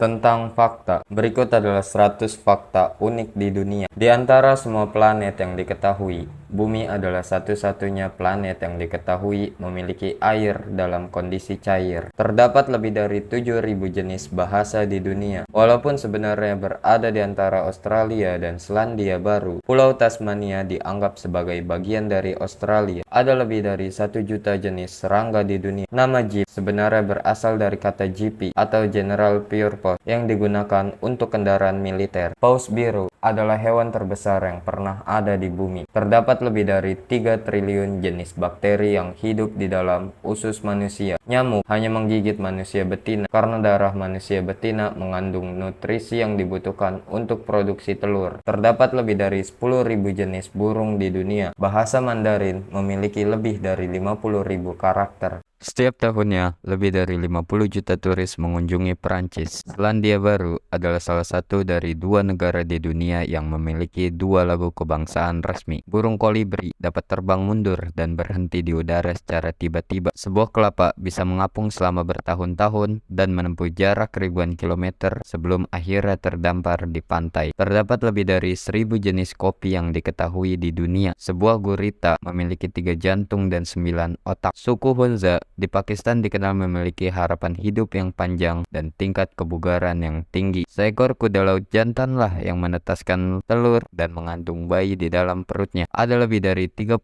Tentang fakta, berikut adalah 100 fakta unik di dunia. Di antara semua planet yang diketahui, Bumi adalah satu-satunya planet yang diketahui memiliki air dalam kondisi cair. Terdapat lebih dari 7.000 jenis bahasa di dunia. Walaupun sebenarnya berada di antara Australia dan Selandia Baru, Pulau Tasmania dianggap sebagai bagian dari Australia. Ada lebih dari 1 juta jenis serangga di dunia. Nama Jeep sebenarnya berasal dari kata GP atau General Purpose yang digunakan untuk kendaraan militer. Paus biru adalah hewan terbesar yang pernah ada di bumi. Terdapat lebih dari 3 triliun jenis bakteri yang hidup di dalam usus manusia. Nyamuk hanya menggigit manusia betina karena darah manusia betina mengandung nutrisi yang dibutuhkan untuk produksi telur. Terdapat lebih dari 10.000 jenis burung di dunia. Bahasa Mandarin memiliki lebih dari 50.000 karakter. Setiap tahunnya, lebih dari 50 juta turis mengunjungi Perancis. Selandia Baru adalah salah satu dari 2 negara di dunia yang memiliki 2 lagu kebangsaan resmi. Burung kolibri dapat terbang mundur dan berhenti di udara secara tiba-tiba. Sebuah kelapa bisa mengapung selama bertahun-tahun dan menempuh jarak ribuan kilometer sebelum akhirnya terdampar di pantai. Terdapat lebih dari 1.000 jenis kopi yang diketahui di dunia. Sebuah gurita memiliki 3 jantung dan 9 otak. Suku Hunza di Pakistan dikenal memiliki harapan hidup yang panjang dan tingkat kebugaran yang tinggi. Seekor kuda laut jantanlah yang menetaskan telur dan mengandung bayi di dalam perutnya. Ada lebih dari 30.000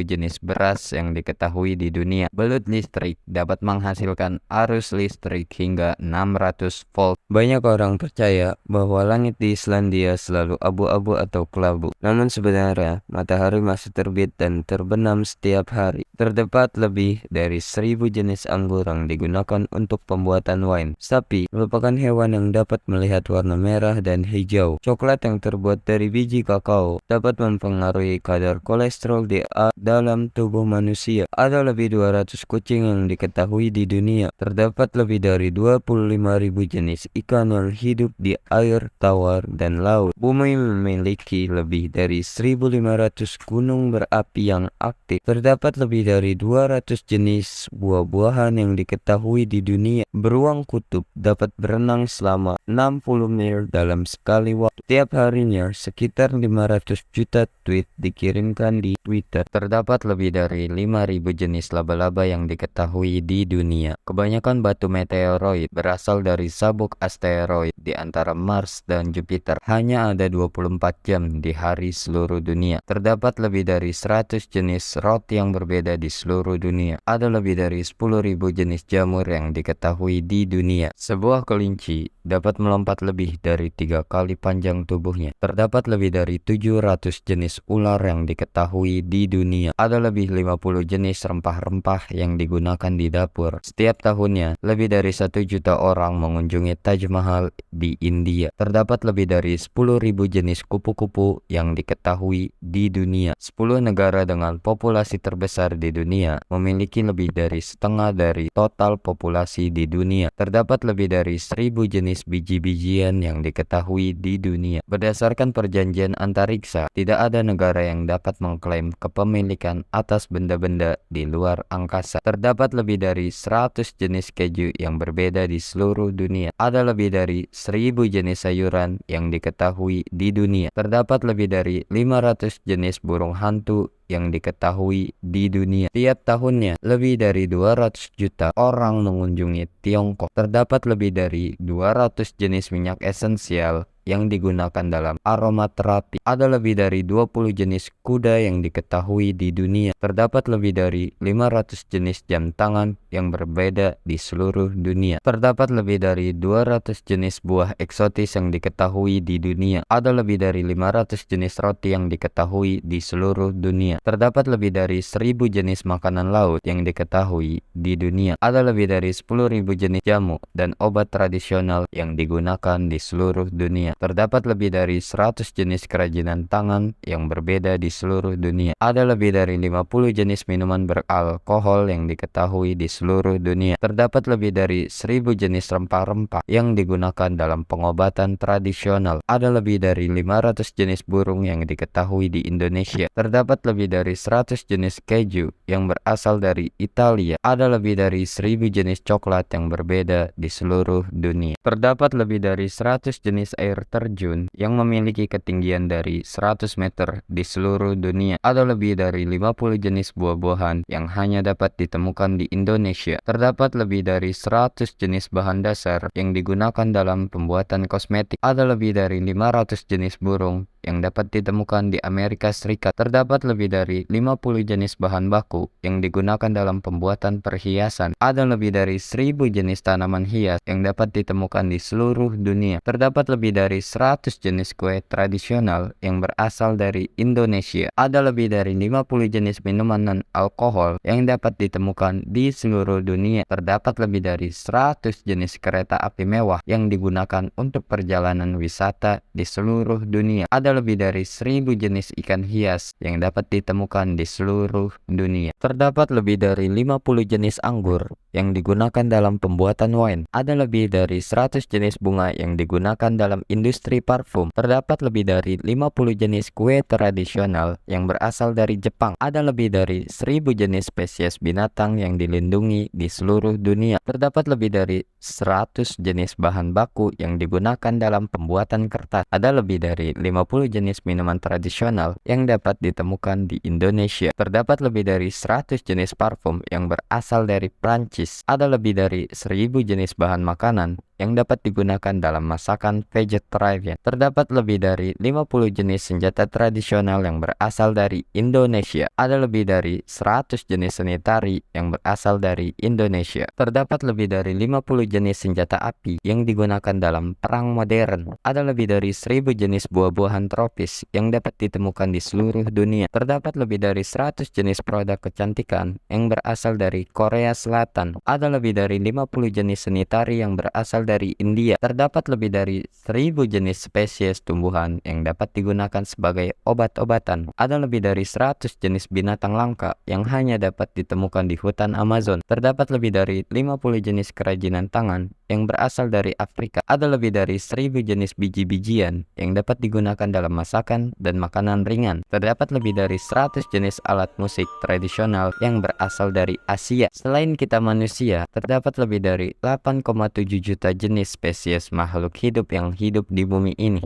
jenis beras yang diketahui di dunia. Belut listrik dapat menghasilkan arus listrik hingga 600 volt. Banyak orang percaya bahwa langit di Islandia selalu abu-abu atau kelabu. Namun sebenarnya matahari masih terbit dan terbenam setiap hari. Terdapat lebih dari 1.000 jenis anggur yang digunakan untuk pembuatan wine. Sapi merupakan hewan yang dapat melihat warna merah dan hijau. Coklat yang terbuat dari biji kakao dapat mempengaruhi kadar kolesterol di dalam tubuh manusia. Ada lebih 200 kucing yang diketahui di dunia. Terdapat lebih dari 25.000 jenis ikan yang hidup di air tawar dan laut. Bumi memiliki lebih dari 1.500 gunung berapi yang aktif. Terdapat lebih dari 200 jenis buah-buahan yang diketahui di dunia. Beruang kutub dapat berenang selama 60 mil dalam sekali waktu. Tiap harinya sekitar 500 juta tweet dikirimkan di Twitter. Terdapat lebih dari 5.000 jenis laba-laba yang diketahui di dunia. Kebanyakan batu meteoroid berasal dari sabuk asteroid di antara Mars dan Jupiter. Hanya ada 24 jam di hari seluruh dunia. Terdapat lebih dari 100 jenis roti yang berbeda di seluruh dunia. Ada lebih dari 10.000 jenis jamur yang diketahui di dunia. Sebuah kelinci dapat melompat lebih dari 3 kali panjang tubuhnya. Terdapat lebih dari 700 jenis ular yang diketahui di dunia. Ada lebih 50 jenis rempah-rempah yang digunakan di dapur. Setiap tahunnya, lebih dari 1 juta orang mengunjungi Taj Mahal di India. Terdapat lebih dari 10.000 jenis kupu-kupu yang diketahui di dunia. 10 negara dengan populasi terbesar di dunia memiliki lebih dari setengah dari total populasi di dunia. Terdapat lebih dari 1.000 jenis biji-bijian yang diketahui di dunia. Berdasarkan perjanjian antariksa, tidak ada negara yang dapat mengklaim kepemilikan atas benda-benda di luar angkasa. Terdapat lebih dari 100 jenis keju yang berbeda di seluruh dunia. Ada lebih dari 1.000 jenis sayuran yang diketahui di dunia. Terdapat lebih dari 500 jenis burung hantu yang diketahui di dunia. Tiap tahunnya, lebih dari 200 juta orang mengunjungi Tiongkok. Terdapat lebih dari 200 jenis minyak esensial yang digunakan dalam aromaterapi. Ada lebih dari 20 jenis kuda yang diketahui di dunia. Terdapat lebih dari 500 jenis jam tangan yang berbeda di seluruh dunia. Terdapat lebih dari 200 jenis buah eksotis yang diketahui di dunia. Ada lebih dari 500 jenis roti yang diketahui di seluruh dunia. Terdapat lebih dari 1.000 jenis makanan laut yang diketahui di dunia. Ada lebih dari 10.000 jenis jamu dan obat tradisional yang digunakan di seluruh dunia. Terdapat lebih dari 100 jenis kerajinan tangan yang berbeda di seluruh dunia. Ada lebih dari 50 jenis minuman beralkohol yang diketahui di seluruh dunia. Terdapat lebih dari 1000 jenis rempah-rempah yang digunakan dalam pengobatan tradisional. Ada lebih dari 500 jenis burung yang diketahui di Indonesia. Terdapat lebih dari 100 jenis keju yang berasal dari Italia. Ada lebih dari 1000 jenis coklat yang berbeda di seluruh dunia. Terdapat lebih dari 100 jenis air terjun yang memiliki ketinggian dari 100 meter di seluruh dunia. Ada lebih dari 50 jenis buah-buahan yang hanya dapat ditemukan di Indonesia. Terdapat lebih dari 100 jenis bahan dasar yang digunakan dalam pembuatan kosmetik. Ada lebih dari 500 jenis burung yang dapat ditemukan di Amerika Serikat. Terdapat lebih dari 50 jenis bahan baku yang digunakan dalam pembuatan perhiasan. Ada lebih dari 1000 jenis tanaman hias yang dapat ditemukan di seluruh dunia. Terdapat lebih dari 100 jenis kue tradisional yang berasal dari Indonesia. Ada lebih dari 50 jenis minuman non-alkohol yang dapat ditemukan di seluruh dunia. Terdapat lebih dari 100 jenis kereta api mewah yang digunakan untuk perjalanan wisata di seluruh dunia. Ada lebih dari 1000 jenis ikan hias yang dapat ditemukan di seluruh dunia. Terdapat lebih dari 50 jenis anggur yang digunakan dalam pembuatan wine. Ada lebih dari 100 jenis bunga yang digunakan dalam industri parfum. Terdapat lebih dari 50 jenis kue tradisional yang berasal dari Jepang. Ada lebih dari 1000 jenis spesies binatang yang dilindungi di seluruh dunia. Terdapat lebih dari 100 jenis bahan baku yang digunakan dalam pembuatan kertas. Ada lebih dari 50 jenis minuman tradisional yang dapat ditemukan di Indonesia. Terdapat lebih dari 100 jenis parfum yang berasal dari Prancis. Ada lebih dari 1000 jenis bahan makanan yang dapat digunakan dalam masakan vegetarian. Terdapat lebih dari 50 jenis senjata tradisional yang berasal dari Indonesia. Ada lebih dari 100 jenis seni tari yang berasal dari Indonesia. Terdapat lebih dari 50 jenis senjata api yang digunakan dalam perang modern. Ada lebih dari 1000 jenis buah-buahan tropis yang dapat ditemukan di seluruh dunia. Terdapat lebih dari 100 jenis produk kecantikan yang berasal dari Korea Selatan. Ada lebih dari 50 jenis seni tari yang berasal dari India. Terdapat lebih dari 1000 jenis spesies tumbuhan yang dapat digunakan sebagai obat-obatan. Ada lebih dari 100 jenis binatang langka yang hanya dapat ditemukan di hutan Amazon. Terdapat lebih dari 50 jenis kerajinan tangan yang berasal dari Afrika. Ada lebih dari 1000 jenis biji-bijian yang dapat digunakan dalam masakan dan makanan ringan. Terdapat lebih dari 100 jenis alat musik tradisional yang berasal dari Asia. Selain kita manusia, terdapat lebih dari 8,7 juta jenis spesies makhluk hidup yang hidup di bumi ini.